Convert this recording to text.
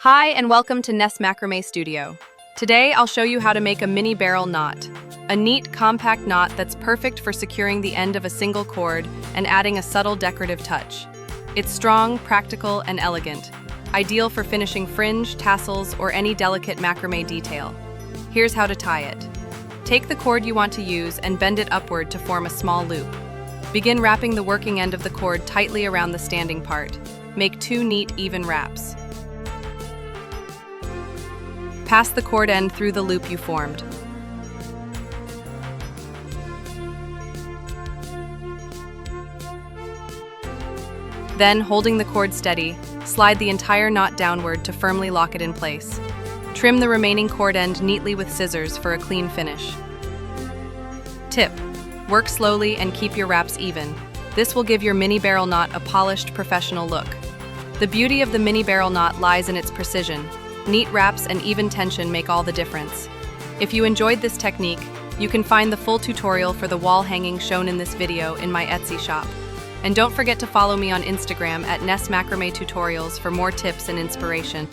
Hi and welcome to Ness Macrame Studio. Today I'll show you how to make a mini barrel knot. A neat, compact knot that's perfect for securing the end of a single cord and adding a subtle decorative touch. It's strong, practical, and elegant, ideal for finishing fringe, tassels, or any delicate macrame detail. Here's how to tie it. Take the cord you want to use and bend it upward to form a small loop. Begin wrapping the working end of the cord tightly around the standing part. Make 2 neat, even wraps. Pass the cord end through the loop you formed. Then, holding the cord steady, slide the entire knot downward to firmly lock it in place. Trim the remaining cord end neatly with scissors for a clean finish. Tip: work slowly and keep your wraps even. This will give your mini barrel knot a polished, professional look. The beauty of the mini barrel knot lies in its precision. Neat wraps and even tension make all the difference. If you enjoyed this technique, you can find the full tutorial for the wall hanging shown in this video in my Etsy shop. And don't forget to follow me on Instagram at Ness Macrame Tutorials for more tips and inspiration.